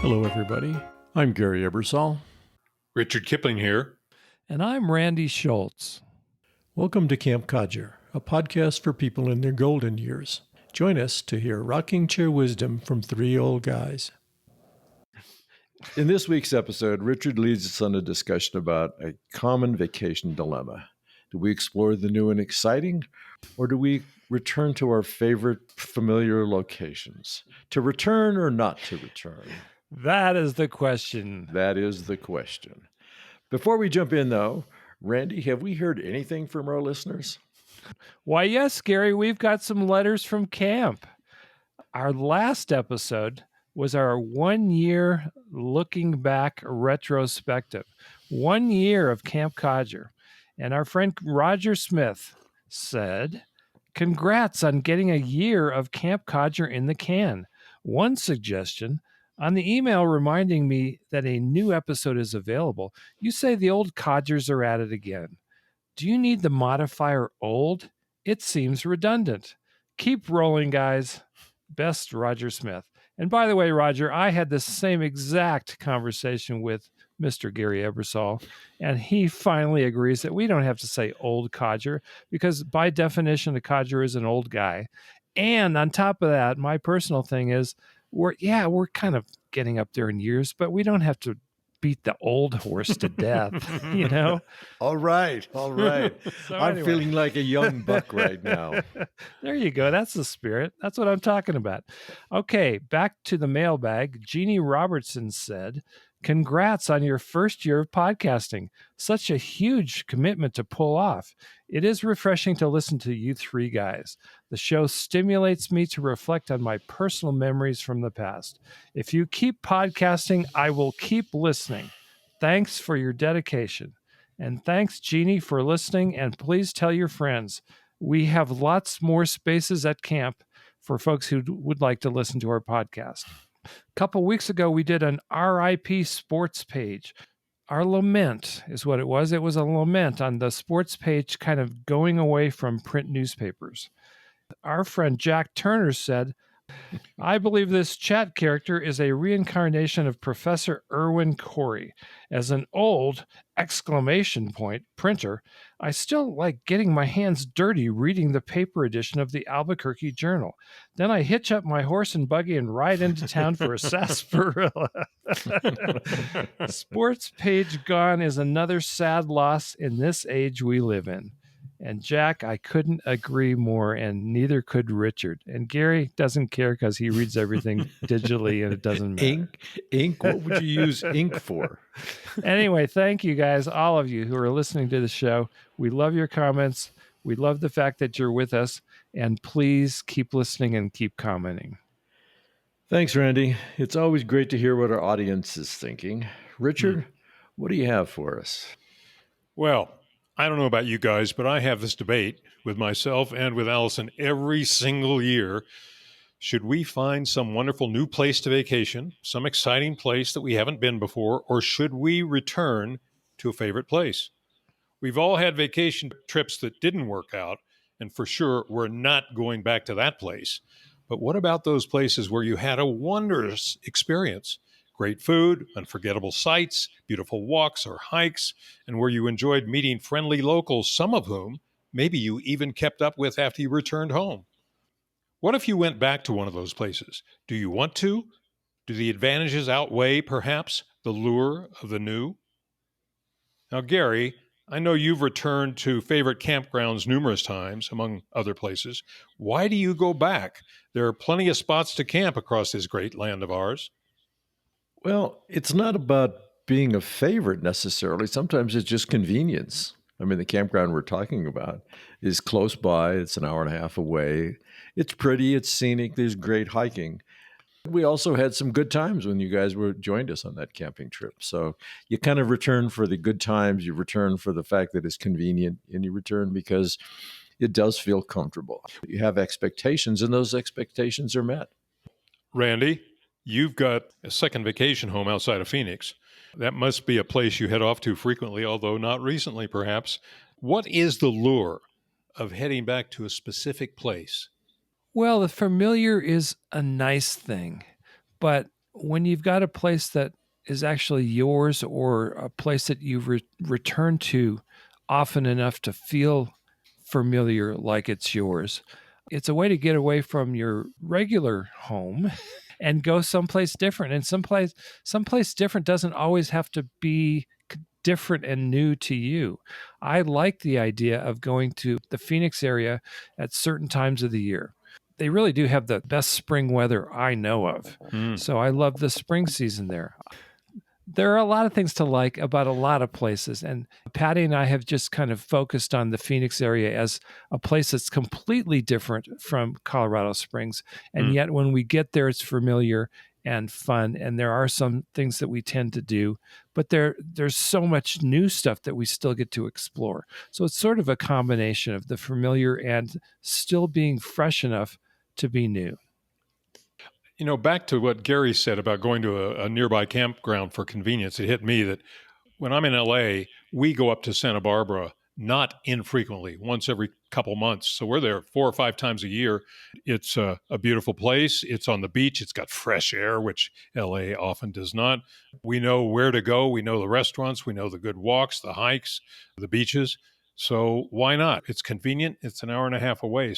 Hello, everybody. I'm Gary Ebersol. Richard Kipling here. And I'm Randy Schultz. Welcome to Camp Codger, a podcast for people in their golden years. Join us to hear rocking chair wisdom from three old guys. In this week's episode, Richard leads us on a discussion about a common vacation dilemma. Do we explore the new and exciting, or do we return to our favorite familiar locations? To return or not to return? That is the question. That is the question. Before we jump in, though, Randy, have we heard anything from our listeners? Why, yes, Gary, we've got some letters from camp. Our last episode was our 1 year looking back retrospective. 1 year of Camp Codger. And our friend Roger Smith said, "Congrats on getting a year of Camp Codger in the can. One suggestion, on the email reminding me that a new episode is available, you say the old codgers are at it again. Do you need the modifier old? It seems redundant. Keep rolling, guys. Best, Roger Smith." And by the way, Roger, I had the same exact conversation with Mr. Gary Ebersol, and he finally agrees that we don't have to say old codger because by definition, a codger is an old guy. And on top of that, my personal thing is, we're kind of getting up there in years, but we don't have to beat the old horse to death, you know? All right. So I'm anyway. feeling like a young buck right now. There you go. That's the spirit. That's what I'm talking about. Okay, back to the mailbag. Jeannie Robertson said, "Congrats on your first year of podcasting. Such a huge commitment to pull off. It is refreshing to listen to you three guys. The show stimulates me to reflect on my personal memories from the past. If you keep podcasting, I will keep listening. Thanks for your dedication. And thanks, Jeannie, for listening. And please tell your friends. We have lots more spaces at camp for folks who would like to listen to our podcast. A couple weeks ago, we did an RIP sports page. Our lament is what it was. It was a lament on the sports page kind of going away from print newspapers. Our friend Jack Turner said, "I believe this chat character is a reincarnation of Professor Irwin Corey. As an old ! Printer, I still like getting my hands dirty reading the paper edition of the Albuquerque Journal. Then I hitch up my horse and buggy and ride into town for a sarsaparilla." Sports page gone is another sad loss in this age we live in. And Jack, I couldn't agree more, and neither could Richard. And Gary doesn't care because he reads everything digitally and it doesn't matter. Ink? What would you use ink for? Anyway, thank you guys, all of you who are listening to the show. We love your comments. We love the fact that you're with us. And please keep listening and keep commenting. Thanks, Randy. It's always great to hear what our audience is thinking. Richard, what do you have for us? Well, I don't know about you guys, but I have this debate with myself and with Allison every single year. Should we find some wonderful new place to vacation, some exciting place that we haven't been before, or should we return to a favorite place? We've all had vacation trips that didn't work out, and for sure, we're not going back to that place. But what about those places where you had a wondrous experience? Great food, unforgettable sights, beautiful walks or hikes, and where you enjoyed meeting friendly locals, some of whom maybe you even kept up with after you returned home. What if you went back to one of those places? Do you want to? Do the advantages outweigh, perhaps, the lure of the new? Now, Gary, I know you've returned to favorite campgrounds numerous times, among other places. Why do you go back? There are plenty of spots to camp across this great land of ours. Well, it's not about being a favorite necessarily. Sometimes it's just convenience. I mean, the campground we're talking about is close by. It's an hour and a half away. It's pretty. It's scenic. There's great hiking. We also had some good times when you guys joined us on that camping trip. So you kind of return for the good times. You return for the fact that it's convenient, and you return because it does feel comfortable. You have expectations, and those expectations are met. Randy, you've got a second vacation home outside of Phoenix. That must be a place you head off to frequently, although not recently, perhaps. What is the lure of heading back to a specific place? Well, the familiar is a nice thing, but when you've got a place that is actually yours, or a place that you've returned to often enough to feel familiar, like it's yours, it's a way to get away from your regular home and go someplace different. And someplace different doesn't always have to be different and new to you. I like the idea of going to the Phoenix area at certain times of the year. They really do have the best spring weather I know of. So I love the spring season there. There are a lot of things to like about a lot of places. And Patty and I have just kind of focused on the Phoenix area as a place that's completely different from Colorado Springs. And yet when we get there, it's familiar and fun. And there are some things that we tend to do, but there's so much new stuff that we still get to explore. So it's sort of a combination of the familiar and still being fresh enough to be new. You know, back to what Gary said about going to a nearby campground for convenience, it hit me that when I'm in LA, we go up to Santa Barbara not infrequently, once every couple months. So we're there 4 or 5 times a year. It's a beautiful place. It's on the beach. It's got fresh air, which LA often does not. We know where to go. We know the restaurants. We know the good walks, the hikes, the beaches. So why not? It's convenient. It's an hour and a half away.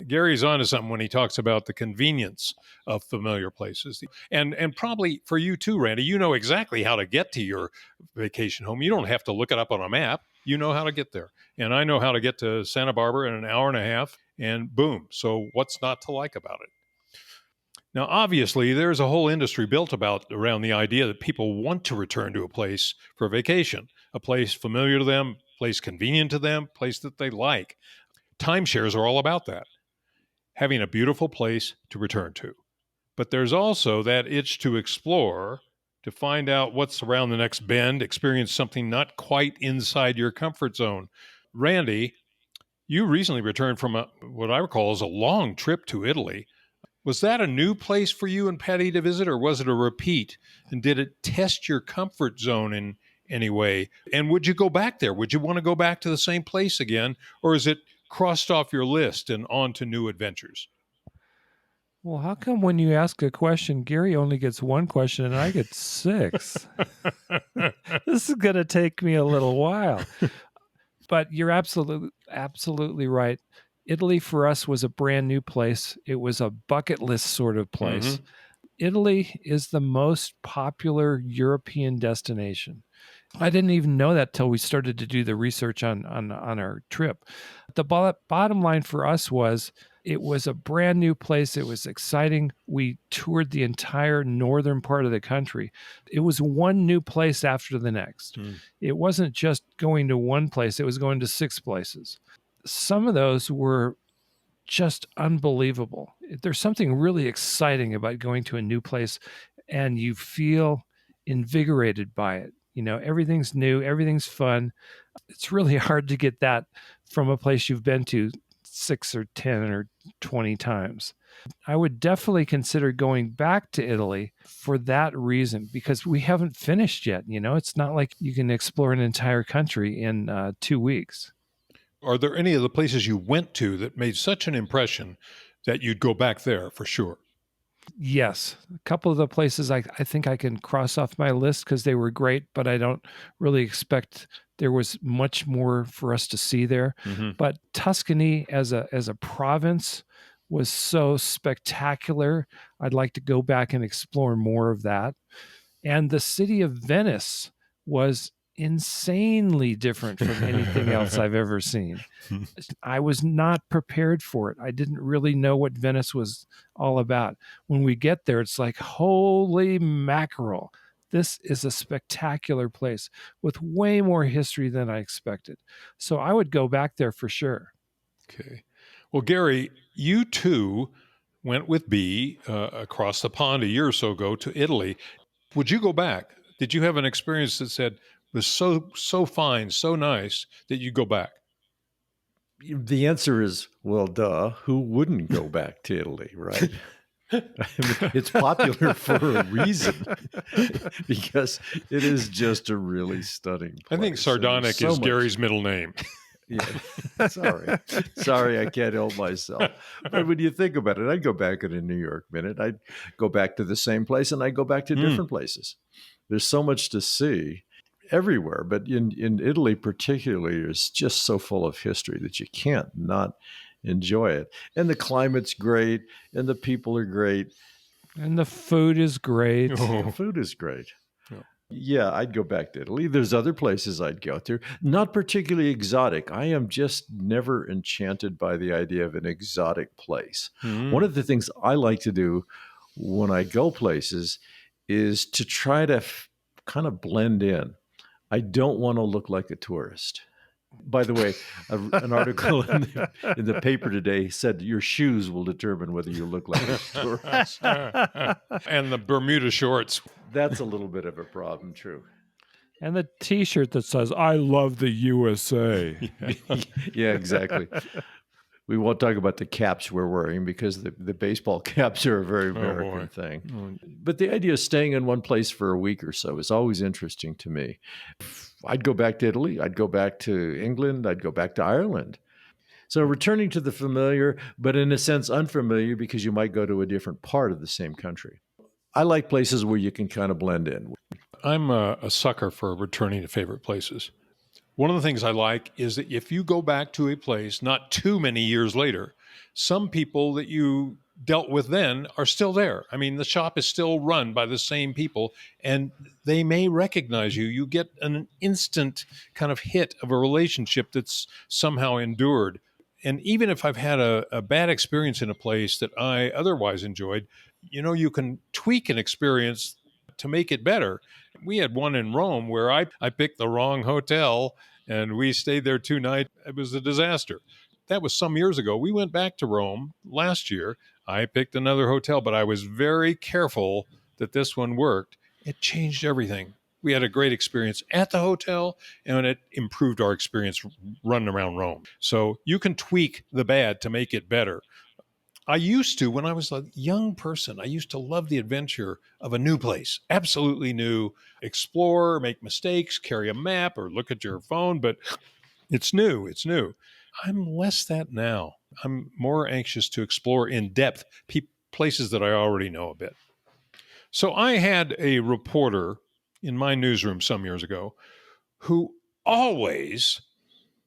Gary's onto something when he talks about the convenience of familiar places. And probably for you too, Randy, you know exactly how to get to your vacation home. You don't have to look it up on a map. You know how to get there. And I know how to get to Santa Barbara in an hour and a half, and boom. So what's not to like about it? Now, obviously, there's a whole industry built around the idea that people want to return to a place for vacation, a place familiar to them, place convenient to them, place that they like. Timeshares are all about that, having a beautiful place to return to. But there's also that itch to explore, to find out what's around the next bend, experience something not quite inside your comfort zone. Randy, you recently returned from what I recall is a long trip to Italy. Was that a new place for you and Patty to visit, or was it a repeat? And did it test your comfort zone in any way? And would you go back there? Would you want to go back to the same place again? Or is it crossed off your list and on to new adventures? Well, how come when you ask a question, Gary only gets one question and I get 6? This is going to take me a little while. But you're absolutely right. Italy for us was a brand new place. It was a bucket list sort of place. Mm-hmm. Italy is the most popular European destination. I didn't even know that till we started to do the research on our trip. The bottom line for us was it was a brand new place. It was exciting. We toured the entire northern part of the country. It was one new place after the next. It wasn't just going to one place. It was going to 6 places. Some of those were just unbelievable. There's something really exciting about going to a new place and you feel invigorated by it. You know, everything's new, everything's fun. It's really hard to get that from a place you've been to 6 or 10 or 20 times. I would definitely consider going back to Italy for that reason, because we haven't finished yet. You know, it's not like you can explore an entire country in 2 weeks. Are there any of the places you went to that made such an impression that you'd go back there for sure? Yes. A couple of the places I think I can cross off my list because they were great, but I don't really expect there was much more for us to see there. Mm-hmm. But Tuscany as a province was so spectacular. I'd like to go back and explore more of that. And the city of Venice was insanely different from anything else I've ever seen. I was not prepared for it. I didn't really know what Venice was all about. When we get there, it's like, holy mackerel. This is a spectacular place with way more history than I expected. So I would go back there for sure. Okay. Well, Gary, you too went with B across the pond a year or so ago to Italy. Would you go back? Did you have an experience that said, was so fine, so nice that you go back? The answer is, well, duh. Who wouldn't go back to Italy, right? I mean, it's popular for a reason, because it is just a really stunning place. I think sardonic is Gary's middle name. Yeah, sorry, I can't help myself. But when you think about it, I'd go back in a New York minute. I'd go back to the same place, and I'd go back to different places. There's so much to see everywhere, but in Italy particularly, it's just so full of history that you can't not enjoy it. And the climate's great, and the people are great. And the food is great. The food is great. Yeah, I'd go back to Italy. There's other places I'd go to, not particularly exotic. I am just never enchanted by the idea of an exotic place. One of the things I like to do when I go places is to try to kind of blend in. I don't want to look like a tourist. By the way, an article in the paper today said your shoes will determine whether you look like a tourist. And the Bermuda shorts. That's a little bit of a problem, true. And the T-shirt that says, I love the USA. Yeah, exactly. We won't talk about the caps we're wearing because the baseball caps are a very American thing. But the idea of staying in one place for a week or so is always interesting to me. I'd go back to Italy. I'd go back to England. I'd go back to Ireland. So returning to the familiar, but in a sense unfamiliar because you might go to a different part of the same country. I like places where you can kind of blend in. I'm a sucker for returning to favorite places. One of the things I like is that if you go back to a place not too many years later, some people that you dealt with then are still there. I mean, the shop is still run by the same people, and they may recognize you. You get an instant kind of hit of a relationship that's somehow endured. And even if I've had a bad experience in a place that I otherwise enjoyed, you can tweak an experience to make it better. We had one in Rome where I picked the wrong hotel and we stayed there 2 nights. It was a disaster. That was some years ago. We went back to Rome last year. I picked another hotel, but I was very careful that this one worked. It changed everything. We had a great experience at the hotel, and it improved our experience running around Rome. So you can tweak the bad to make it better. I used to, when I was a young person, I used to love the adventure of a new place, absolutely new. Explore, make mistakes, carry a map, or look at your phone, but it's new. It's new. I'm less that now. I'm more anxious to explore in depth places that I already know a bit. So I had a reporter in my newsroom some years ago who always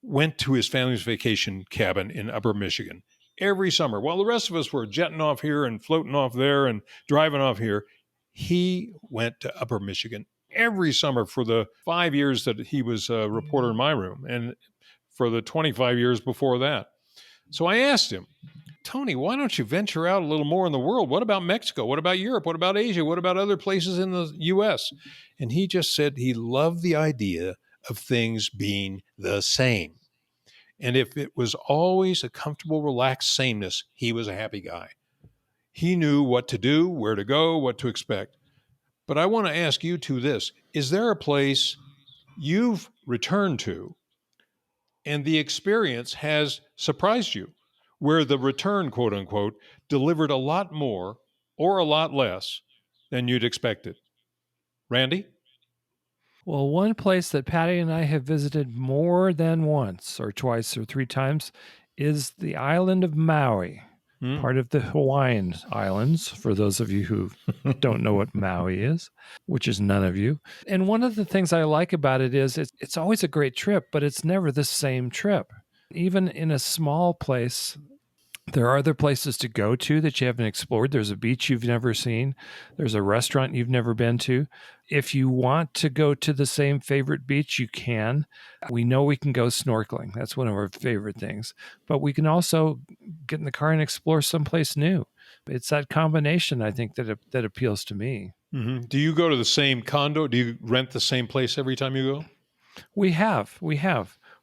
went to his family's vacation cabin in Upper Michigan every summer. While the rest of us were jetting off here and floating off there and driving off here, he went to Upper Michigan every summer for the 5 years that he was a reporter in my room and for the 25 years before that. So I asked him, Tony, why don't you venture out a little more in the world? What about Mexico? What about Europe? What about Asia? What about other places in the U.S.? And he just said he loved the idea of things being the same. And if it was always a comfortable, relaxed sameness, he was a happy guy. He knew what to do, where to go, what to expect. But I want to ask you two this. Is there a place you've returned to and the experience has surprised you, where the return, quote unquote, delivered a lot more or a lot less than you'd expected? Randy? Well, one place that Patty and I have visited more than once or twice or 3 times is the island of Maui, part of the Hawaiian Islands, for those of you who don't know what Maui is, which is none of you. And one of the things I like about it is it's always a great trip, but it's never the same trip. Even in a small place, there are other places to go to that you haven't explored. There's a beach you've never seen. There's a restaurant you've never been to. If you want to go to the same favorite beach, you can. We know we can go snorkeling. That's one of our favorite things. But we can also get in the car and explore someplace new. It's that combination, I think, that appeals to me. Mm-hmm. Do you go to the same condo? Do you rent the same place every time you go? We have.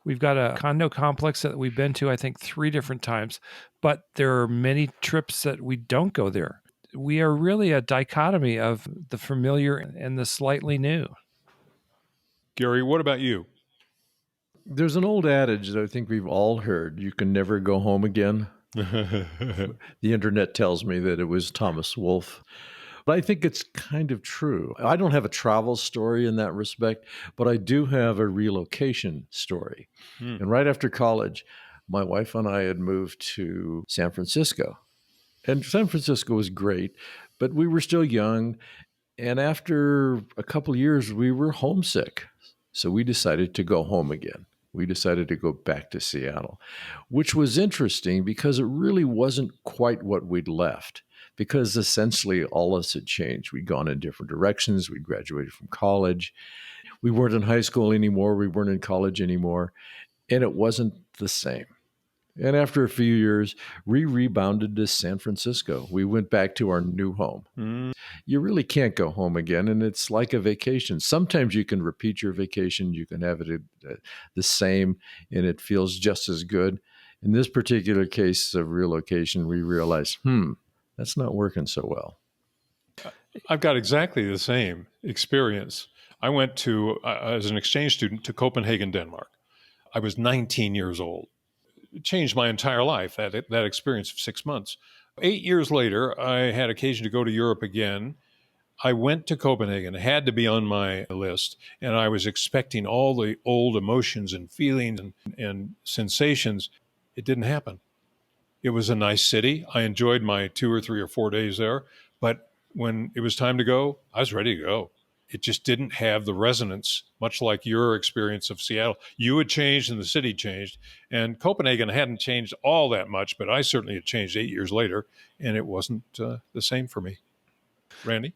We've got a condo complex that we've been to, I think, 3 different times, but there are many trips that we don't go there. We are really a dichotomy of the familiar and the slightly new. Gary, what about you? There's an old adage that I think we've all heard: you can never go home again. The internet tells me that it was Thomas Wolfe. But I think it's kind of true. I don't have a travel story in that respect, but I do have a relocation story. And right after college, my wife and I had moved to San Francisco. And San Francisco was great, but we were still young. And after a couple of years, we were homesick. So we decided to go home again. We decided to go back to Seattle, which was interesting because it really wasn't quite what we'd left, because essentially all of us had changed. We'd gone in different directions. We graduated from college. We weren't in high school anymore. We weren't in college anymore. And it wasn't the same. And after a few years, we rebounded to San Francisco. We went back to our new home. You really can't go home again, and it's like a vacation. Sometimes you can repeat your vacation. You can have it the same, and it feels just as good. In this particular case of relocation, we realized, that's not working so well. I've got exactly the same experience. I went to, as an exchange student, to Copenhagen, Denmark. I was 19 years old. It changed my entire life, that experience of 6 months. 8 years later, I had occasion to go to Europe again. I went to Copenhagen. It had to be on my list, and I was expecting all the old emotions and feelings and sensations. It didn't happen. It was a nice city. I enjoyed my 2 or 3 or 4 days there, but when it was time to go, I was ready to go. It just didn't have the resonance, much like your experience of Seattle. You had changed and the city changed, and Copenhagen hadn't changed all that much, but I certainly had changed 8 years later, and it wasn't the same for me. Randy?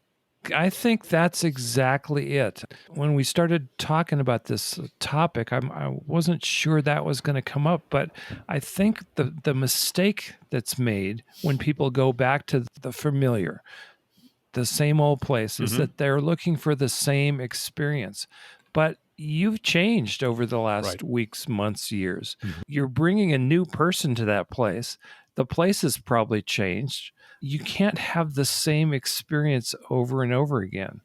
I think that's exactly it. When we started talking about this topic, I wasn't sure that was going to come up, but I think the mistake that's made when people go back to the familiar, the same old place, is that they're looking for the same experience. But you've changed over the last weeks, months, years. You're bringing a new person to that place. The place has probably changed. You can't have the same experience over and over again.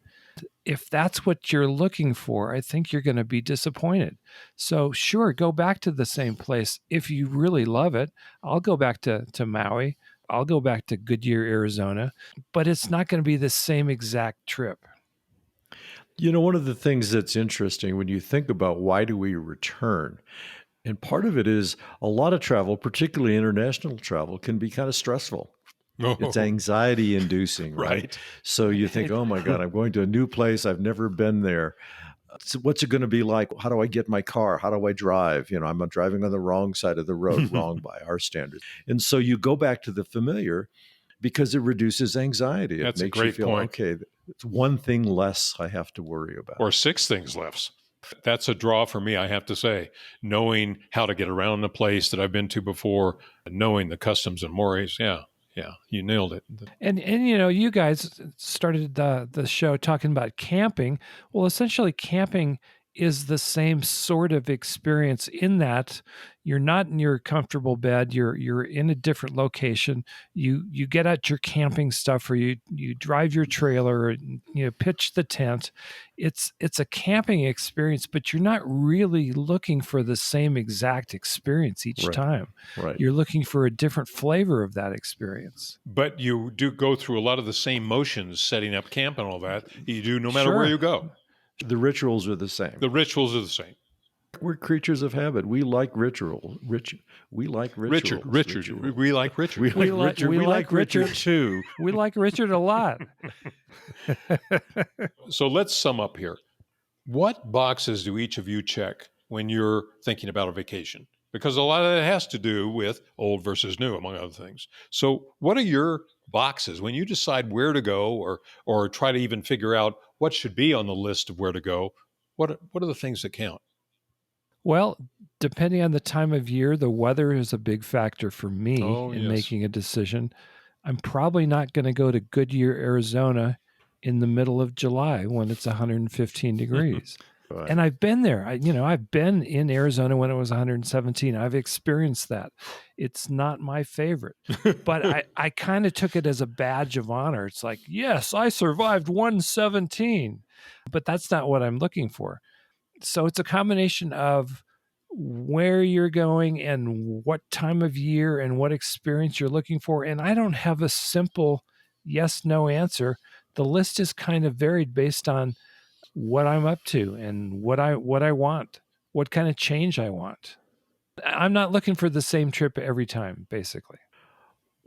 If that's what you're looking for, I think you're going to be disappointed. So sure, go back to the same place if you really love it. I'll go back to Maui. I'll go back to Goodyear, Arizona, but it's not going to be the same exact trip. You know, one of the things that's interesting when you think about why do we return, and part of it is a lot of travel, particularly international travel, can be kind of stressful. It's anxiety inducing, right? So you think, oh my God, I'm going to a new place. I've never been there. So what's it going to be like? How do I get my car? How do I drive? You know, I'm driving on the wrong side of the road, wrong by our standards. And so you go back to the familiar because it reduces anxiety. It That's makes a great you feel, point. okay, it's one thing less I have to worry about. Or 6 things less. That's a draw for me, I have to say. Knowing how to get around a place that I've been to before, knowing the customs and mores. Yeah, you nailed it. And you know, you guys started the show talking about camping. Well, essentially, camping is the same sort of experience in that you're not in your comfortable bed. You're in a different location. You get out your camping stuff, or you drive your trailer, and you pitch the tent. It's a camping experience, but you're not really looking for the same exact experience each time. Right. You're looking for a different flavor of that experience. But you do go through a lot of the same motions setting up camp and all that. You do no matter where you go. The rituals are the same. The rituals are the same. We're creatures of habit. We like ritual. We like rituals. Richard. We like Richard. We like Richard too. We like Richard a lot. So let's sum up here. What boxes do each of you check when you're thinking about a vacation? Because a lot of that has to do with old versus new, among other things. So what are your boxes when you decide where to go, or try to even figure out what should be on the list of where to go? What are the things that count? Well, depending on the time of year, the weather is a big factor for me in making a decision. I'm probably not going to go to Goodyear, Arizona in the middle of July when it's 115 degrees. Right. And I've been there. I've been in Arizona when it was 117. I've experienced that. It's not my favorite, but I kind of took it as a badge of honor. It's like, yes, I survived 117, but that's not what I'm looking for. So it's a combination of where you're going and what time of year and what experience you're looking for. And I don't have a simple yes, no answer. The list is kind of varied based on what I'm up to and what I want, what kind of change I want. I'm not looking for the same trip every time, basically.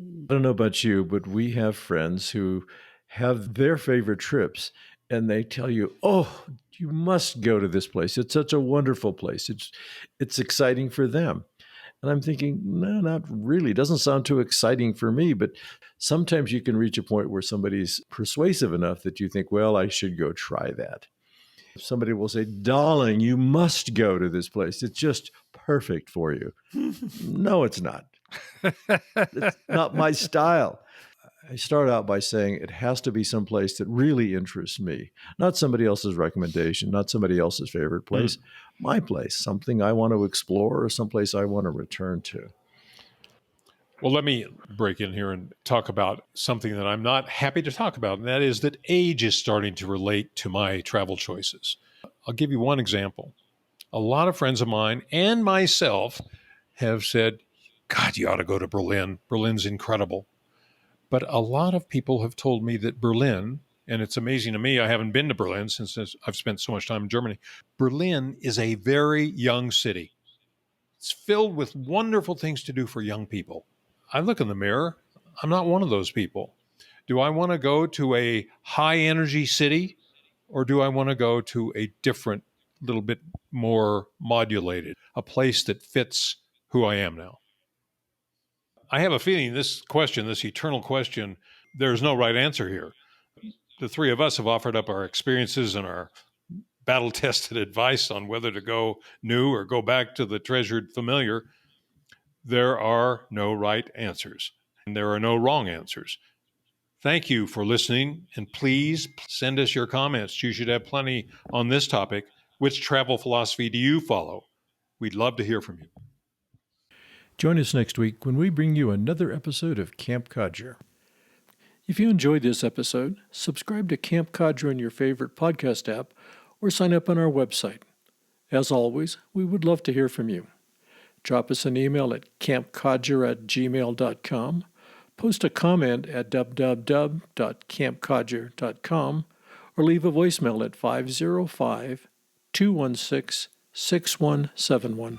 I don't know about you, but we have friends who have their favorite trips and they tell you, "Oh, you must go to this place. It's such a wonderful place. It's exciting for them." And I'm thinking, no, not really. It doesn't sound too exciting for me, but sometimes you can reach a point where somebody's persuasive enough that you think, well, I should go try that. Somebody will say, "Darling, you must go to this place. It's just perfect for you." No, it's not. It's not my style. I start out by saying it has to be someplace that really interests me, not somebody else's recommendation, not somebody else's favorite place, my place, something I want to explore or someplace I want to return to. Well, let me break in here and talk about something that I'm not happy to talk about, and that is that age is starting to relate to my travel choices. I'll give you one example. A lot of friends of mine and myself have said, God, you ought to go to Berlin. Berlin's incredible. But a lot of people have told me that Berlin, and it's amazing to me, I haven't been to Berlin since I've spent so much time in Germany. Berlin is a very young city. It's filled with wonderful things to do for young people. I look in the mirror. I'm not one of those people. Do I want to go to a high energy city, or do I want to go to a different, little bit more modulated, a place that fits who I am now? I have a feeling this question, this eternal question, there's no right answer here. The three of us have offered up our experiences and our battle-tested advice on whether to go new or go back to the treasured familiar. There are no right answers, and there are no wrong answers. Thank you for listening, and please send us your comments. You should have plenty on this topic. Which travel philosophy do you follow? We'd love to hear from you. Join us next week when we bring you another episode of Camp Codger. If you enjoyed this episode, subscribe to Camp Codger in your favorite podcast app or sign up on our website. As always, we would love to hear from you. Drop us an email at campcodger@gmail.com, post a comment at www.campcodger.com, or leave a voicemail at 505-216-6171.